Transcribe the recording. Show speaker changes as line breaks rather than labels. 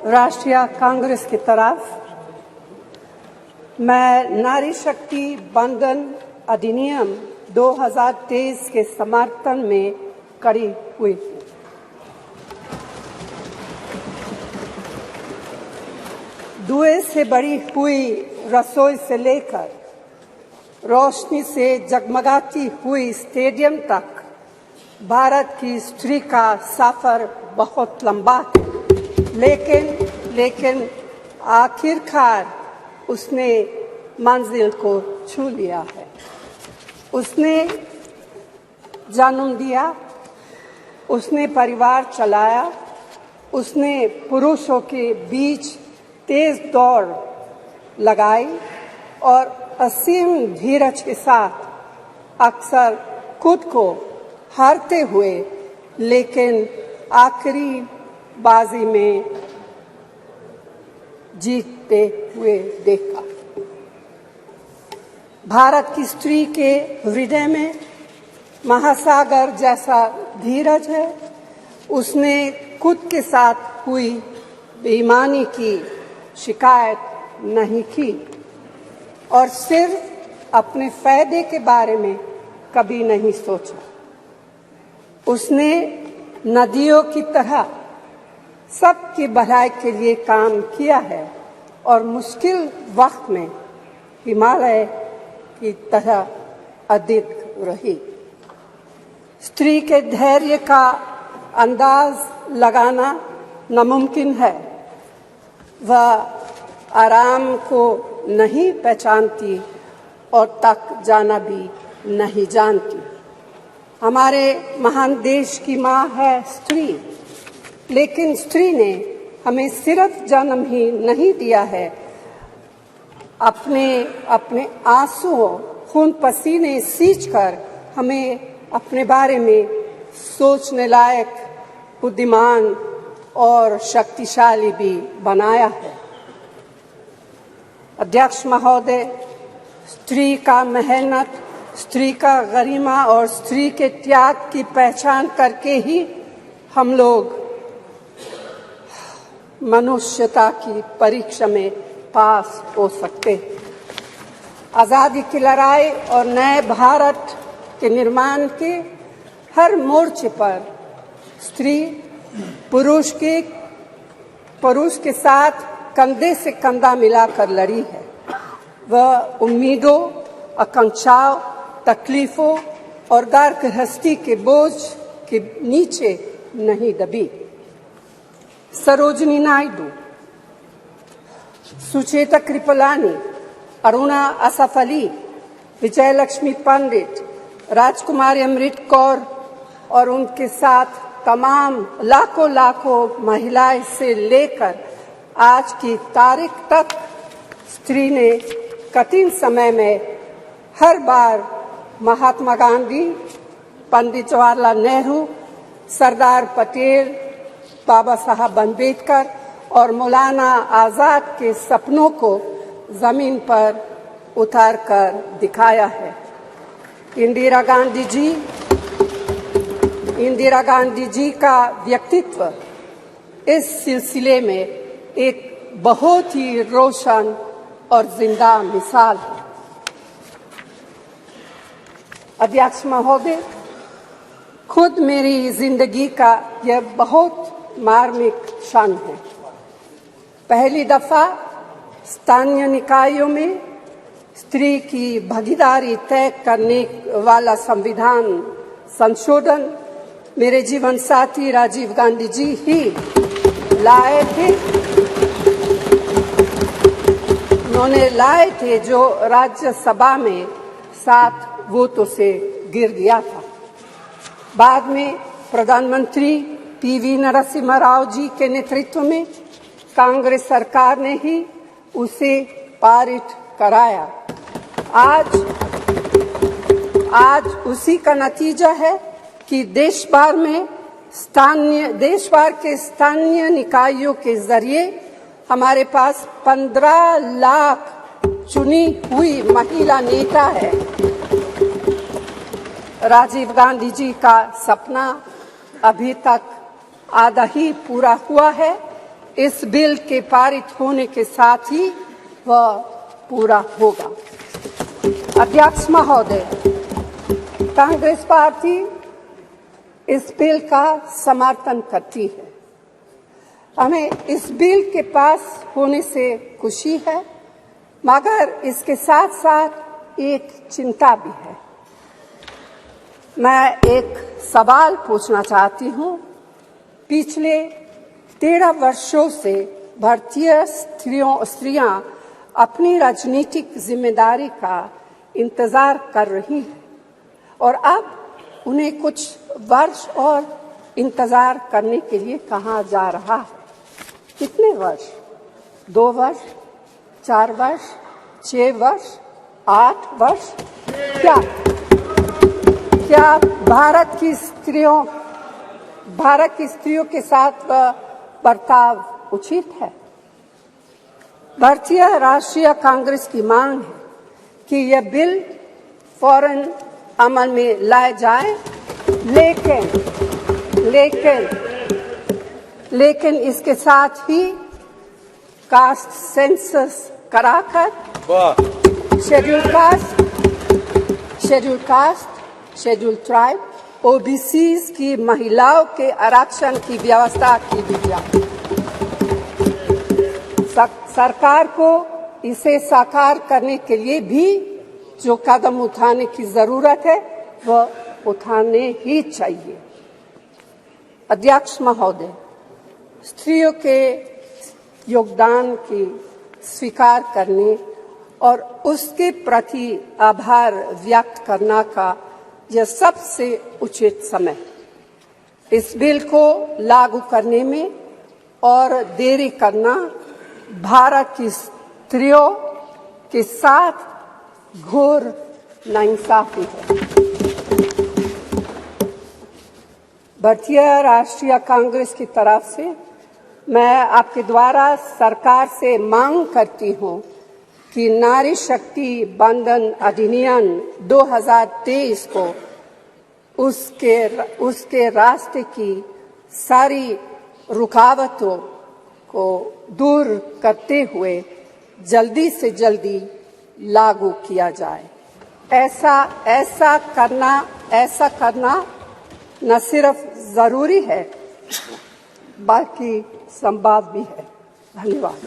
राष्ट्रीय कांग्रेस की तरफ मैं नारी शक्ति बंधन अधिनियम 2023 के समर्थन में खड़ी हुई हूँ। धुएं से भरी हुई रसोई से लेकर रोशनी से जगमगाती हुई स्टेडियम तक भारत की स्त्री का सफर बहुत लंबा है, लेकिन आखिरकार उसने मंजिल को छू लिया है। उसने जन्म दिया, उसने परिवार चलाया, उसने पुरुषों के बीच तेज दौड़ लगाई और असीम धीरज के साथ अक्सर खुद को हारते हुए लेकिन आखिरी बाजी में जीतते हुए देखा। भारत की स्त्री के हृदय में महासागर जैसा धीरज है। उसने खुद के साथ हुई बेईमानी की शिकायत नहीं की और सिर्फ अपने फायदे के बारे में कभी नहीं सोचा। उसने नदियों की तरह सबकी भलाई के लिए काम किया है और मुश्किल वक्त में हिमालय की तरह अडिग रही। स्त्री के धैर्य का अंदाज लगाना नामुमकिन है। वह आराम को नहीं पहचानती और तक जाना भी नहीं जानती। हमारे महान देश की माँ है स्त्री, लेकिन स्त्री ने हमें सिर्फ जन्म ही नहीं दिया है, अपने आंसुओं खून पसीने सींचकर हमें अपने बारे में सोचने लायक, बुद्धिमान और शक्तिशाली भी बनाया है। अध्यक्ष महोदय, स्त्री का मेहनत, स्त्री का गरिमा और स्त्री के त्याग की पहचान करके ही हम लोग मनुष्यता की परीक्षा में पास हो सकते हैं। आज़ादी की लड़ाई और नए भारत के निर्माण के हर मोर्चे पर स्त्री पुरुष के साथ कंधे से कंधा मिलाकर लड़ी है। वह उम्मीदों, आकांक्षाओं, तकलीफों और घर गृहस्थी के बोझ के नीचे नहीं दबी। सरोजिनी नायडू, सुचेता कृपलानी, अरुणा असफ अली, विजयलक्ष्मी पंडित, राजकुमारी अमृत कौर और उनके साथ तमाम लाखों महिलाएं से लेकर आज की तारीख तक स्त्री ने कठिन समय में हर बार महात्मा गांधी, पंडित जवाहरलाल नेहरू, सरदार पटेल, बाबा साहब अम्बेडकर और मौलाना आजाद के सपनों को जमीन पर उतार कर दिखाया है। इंदिरा गांधी जी का व्यक्तित्व इस सिलसिले में एक बहुत ही रोशन और जिंदा मिसाल है। अध्यक्ष महोदय, खुद मेरी जिंदगी का यह बहुत मार्मिक क्षण है। पहली दफा स्थानीय निकायों में स्त्री की भागीदारी तय करने वाला संविधान संशोधन मेरे जीवन साथी राजीव गांधी जी ही लाए थे। उन्होंने लाए थे जो राज्यसभा में 7 वोटों से गिर गया था। बाद में प्रधानमंत्री पीवी नरसिम्हा राव जी के नेतृत्व में कांग्रेस सरकार ने ही उसे पारित कराया। आज उसी का नतीजा है कि देश भर के स्थानीय निकायों के जरिए हमारे पास 15 लाख चुनी हुई महिला नेता है। राजीव गांधी जी का सपना अभी तक आधा ही पूरा हुआ है, इस बिल के पारित होने के साथ ही वह पूरा होगा। अध्यक्ष महोदय, कांग्रेस पार्टी इस बिल का समर्थन करती है। हमें इस बिल के पास होने से खुशी है, मगर इसके साथ साथ एक चिंता भी है। मैं एक सवाल पूछना चाहती हूँ। पिछले 13 वर्षों से भारतीय स्त्रियां अपनी राजनीतिक जिम्मेदारी का इंतजार कर रही हैं और अब उन्हें कुछ वर्ष और इंतजार करने के लिए कहा जा रहा है। कितने वर्ष? 2 वर्ष, 4 वर्ष, 6 वर्ष, 8 वर्ष? क्या भारत की स्त्रियों के साथ बर्ताव उचित है? भारतीय राष्ट्रीय कांग्रेस की मांग है कि यह बिल फौरन अमल में लाया जाए, लेकिन इसके साथ ही कास्ट सेंसस कराकर schedule caste, schedule tribe, OBCs की महिलाओं के आरक्षण की व्यवस्था की भी जाए। सरकार को इसे साकार करने के लिए भी जो कदम उठाने की जरूरत है वह उठाने ही चाहिए। अध्यक्ष महोदय, स्त्रियों के योगदान की स्वीकार करने और उसके प्रति आभार व्यक्त करना का यह सबसे उचित समय। इस बिल को लागू करने में और देरी करना भारत की स्त्रियों के साथ घोर नाइंसाफी है। भारतीय राष्ट्रीय कांग्रेस की तरफ से मैं आपके द्वारा सरकार से मांग करती हूं कि नारी शक्ति बंधन अधिनियम 2023 को उसके रास्ते की सारी रुकावटों को दूर करते हुए जल्दी से जल्दी लागू किया जाए। ऐसा करना न सिर्फ जरूरी है बल्कि संभव भी है। धन्यवाद।